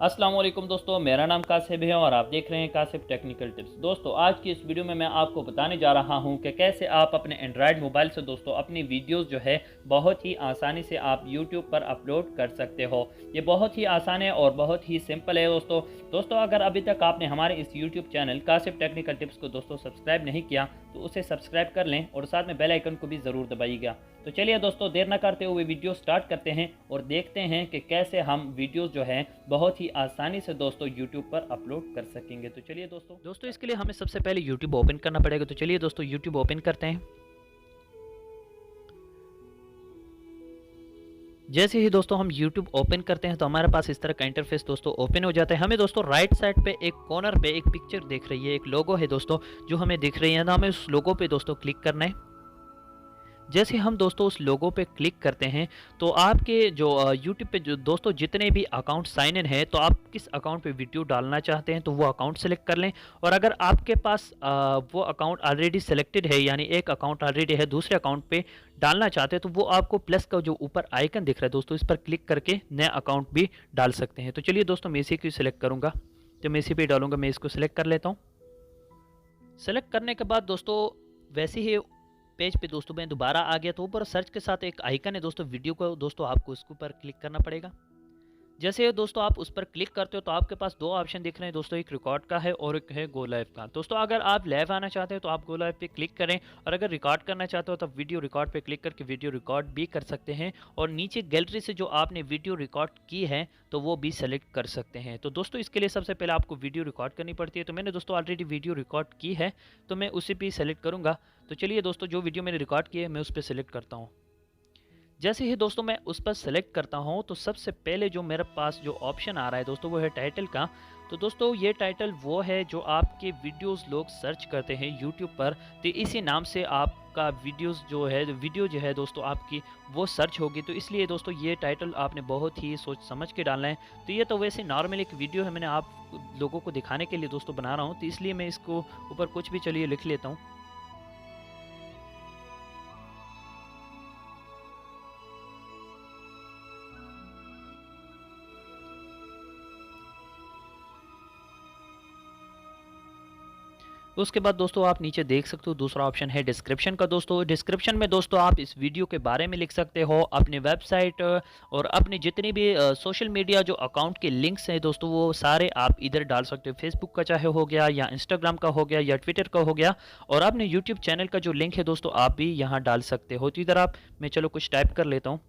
अस्सलाम वालेकुम दोस्तों, मेरा नाम कासिब है और आप देख रहे हैं कासिब टेक्निकल टिप्स। दोस्तों, आज की इस वीडियो में मैं आपको बताने जा रहा हूं कि कैसे आप अपने एंड्रॉयड मोबाइल से दोस्तों अपनी वीडियोस जो है बहुत ही आसानी से आप यूट्यूब पर अपलोड कर सकते हो। ये बहुत ही आसान है और बहुत ही सिंपल है दोस्तों अगर अभी तक आपने हमारे इस यूट्यूब चैनल कासिब टेक्निकल टिप्स को दोस्तों सब्सक्राइब नहीं किया तो उसे सब्सक्राइब कर लें और साथ में बेल आइकन को भी ज़रूर दबाइएगा। तो चलिए दोस्तों, देर न करते हुए वीडियो स्टार्ट करते हैं और देखते हैं कि कैसे हम वीडियोस जो है बहुत ही आसानी से दोस्तों यूट्यूब पर अपलोड कर सकेंगे। तो चलिए दोस्तों इसके लिए हमें सबसे पहले यूट्यूब ओपन करना पड़ेगा। तो चलिए दोस्तों यूट्यूब ओपन करते हैं। जैसे ही दोस्तों हम YouTube ओपन करते हैं तो हमारे पास इस तरह का इंटरफेस दोस्तों ओपन हो जाता है। हमें दोस्तों राइट साइड पे एक कॉर्नर पे एक पिक्चर दिख रही है, एक लोगो है दोस्तों जो हमें दिख रही है। तो हमें उस लोगो पे दोस्तों क्लिक करना है। जैसे हम दोस्तों उस लोगो पे क्लिक करते हैं तो आपके जो यूट्यूब पे जो दोस्तों जितने भी अकाउंट साइन इन है, तो आप किस अकाउंट पे वीडियो डालना चाहते हैं तो वो अकाउंट सेलेक्ट कर लें। और अगर आपके पास वो अकाउंट ऑलरेडी सेलेक्टेड है, यानी एक अकाउंट ऑलरेडी है, दूसरे अकाउंट पे डालना चाहते हैं तो वो आपको प्लस का जो ऊपर आइकन दिख रहा है दोस्तों, इस पर क्लिक करके नया अकाउंट भी डाल सकते हैं। तो चलिए दोस्तों मैं इसी को सिलेक्ट करूँगा, तो मैं इसी पर डालूंगा। मैं इसको सिलेक्ट कर लेता हूँ। सेलेक्ट करने के बाद दोस्तों वैसे ही पेज पे दोस्तों मैं दोबारा आ गया, तो ऊपर सर्च के साथ एक आइकन है दोस्तों वीडियो को, दोस्तों आपको इसके ऊपर क्लिक करना पड़ेगा। जैसे दोस्तों आप उस पर क्लिक करते हो तो आपके पास दो ऑप्शन दिख रहे हैं दोस्तों, एक रिकॉर्ड का है और एक है गो लाइव का। दोस्तों अगर आप लाइव आना चाहते हैं तो आप गो लाइव पे क्लिक करें, और अगर रिकॉर्ड करना चाहते हो तो वीडियो रिकॉर्ड पे क्लिक करके वीडियो रिकॉर्ड भी कर सकते हैं। और नीचे गैलरी से जो आपने वीडियो रिकॉर्ड की है तो वो भी सेलेक्ट कर सकते हैं। तो दोस्तों इसके लिए सबसे पहले आपको वीडियो रिकॉर्ड करनी पड़ती है। तो मैंने दोस्तों ऑलरेडी वीडियो रिकॉर्ड की है तो मैं उसी पर सेलेक्ट करूँगा। तो चलिए दोस्तों जो वीडियो मैंने रिकॉर्ड की है मैं उस पर सेलेक्ट करता हूँ। जैसे ही दोस्तों मैं उस पर सेलेक्ट करता हूं तो सबसे पहले जो मेरे पास जो ऑप्शन आ रहा है दोस्तों वो है टाइटल का। तो दोस्तों ये टाइटल वो है जो आपके वीडियोस लोग सर्च करते हैं यूट्यूब पर, तो इसी नाम से आपका वीडियो जो है दोस्तों आपकी वो सर्च होगी। तो इसलिए दोस्तों ये टाइटल आपने बहुत ही सोच समझ के डालना है। तो ये तो वैसे नॉर्मल एक वीडियो है, मैंने आप लोगों को दिखाने के लिए दोस्तों बना रहा हूँ, तो इसलिए मैं इसको ऊपर कुछ भी चलिए लिख लेता हूँ। उसके बाद दोस्तों आप नीचे देख सकते हो दूसरा ऑप्शन है डिस्क्रिप्शन का। दोस्तों डिस्क्रिप्शन में दोस्तों आप इस वीडियो के बारे में लिख सकते हो, अपने वेबसाइट और अपने जितने भी सोशल मीडिया जो अकाउंट के लिंक्स हैं दोस्तों वो सारे आप इधर डाल सकते हो। फेसबुक का चाहे हो गया, या इंस्टाग्राम का हो गया, या ट्विटर का हो गया, और अपने यूट्यूब चैनल का जो लिंक है दोस्तों आप भी यहाँ डाल सकते हो। तो इधर आप मैं चलो कुछ टाइप कर लेता हूँ।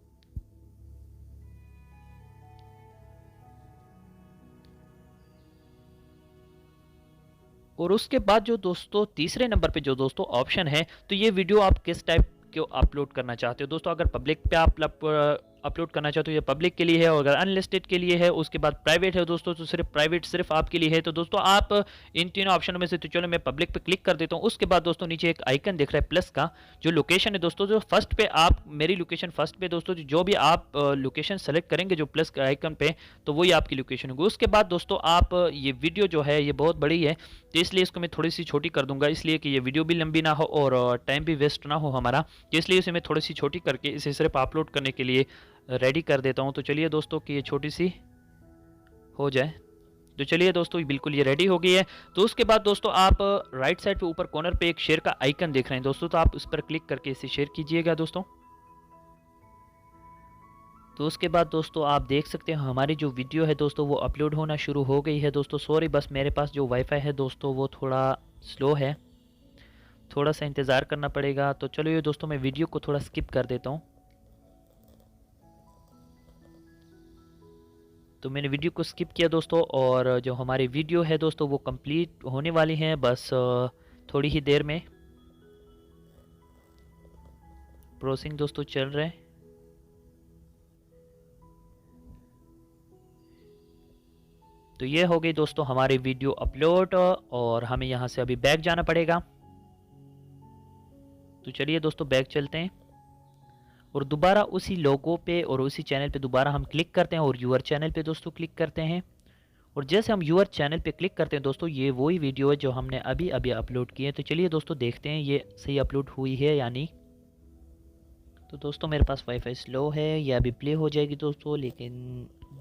और उसके बाद जो दोस्तों तीसरे नंबर पे जो दोस्तों ऑप्शन है, तो ये वीडियो आप किस टाइप को अपलोड करना चाहते हो। दोस्तों अगर पब्लिक पे आप अपलोड करना चाहते हो ये पब्लिक के लिए है, और अगर अनलिस्टेड के लिए है। उसके बाद प्राइवेट है दोस्तों, तो सिर्फ प्राइवेट सिर्फ आपके लिए है। तो दोस्तों आप इन तीनों ऑप्शनों में से, तो चलो मैं पब्लिक पे क्लिक कर देता हूँ। उसके बाद दोस्तों नीचे एक आइकन दिख रहा है प्लस का, जो लोकेशन है दोस्तों, जो फर्स्ट पे आप मेरी लोकेशन फर्स्ट पे दोस्तों, जो भी आप लोकेशन सेलेक्ट करेंगे जो प्लस का आइकन पे, तो वही आपकी लोकेशन होगी। उसके बाद दोस्तों आप ये वीडियो जो है ये बहुत बड़ी है, तो इसलिए इसको मैं थोड़ी सी छोटी कर दूंगा, इसलिए कि ये वीडियो भी लंबी ना हो और टाइम भी वेस्ट ना हो हमारा। तो इसलिए इसे मैं थोड़ी सी छोटी करके इसे सिर्फ अपलोड करने के लिए रेडी कर देता हूं। तो चलिए दोस्तों कि ये छोटी सी हो जाए। तो चलिए दोस्तों बिल्कुल ये रेडी हो गई है। तो उसके बाद दोस्तों आप राइट साइड पे ऊपर कॉर्नर पे एक शेयर का आइकन देख रहे हैं दोस्तों, तो आप उस पर क्लिक करके इसे शेयर कीजिएगा दोस्तों। तो उसके बाद दोस्तों आप देख सकते हैं हमारी जो वीडियो है दोस्तों वो अपलोड होना शुरू हो गई है दोस्तों। सॉरी बस मेरे पास जो वाईफाई है दोस्तों वो थोड़ा स्लो है, थोड़ा सा इंतज़ार करना पड़ेगा। तो चलिए दोस्तों मैं वीडियो को थोड़ा स्किप कर देता हूँ। तो मैंने वीडियो को स्किप किया दोस्तों, और जो हमारी वीडियो है दोस्तों वो कंप्लीट होने वाली है बस थोड़ी ही देर में। प्रोसेसिंग दोस्तों चल रहा है। तो ये हो गई दोस्तों हमारी वीडियो अपलोड, और हमें यहाँ से अभी बैक जाना पड़ेगा। तो चलिए दोस्तों बैक चलते हैं और दोबारा उसी लोगो पे और उसी चैनल पे दोबारा हम क्लिक करते हैं और यूअर चैनल पे दोस्तों क्लिक करते हैं। और जैसे हम यूअर चैनल पे क्लिक करते हैं दोस्तों ये वही वीडियो है जो हमने अभी अभी अपलोड की है। तो चलिए दोस्तों देखते हैं ये सही अपलोड हुई है या नहीं। तो दोस्तों मेरे पास वाईफाई स्लो है, ये अभी प्ले हो जाएगी दोस्तों, लेकिन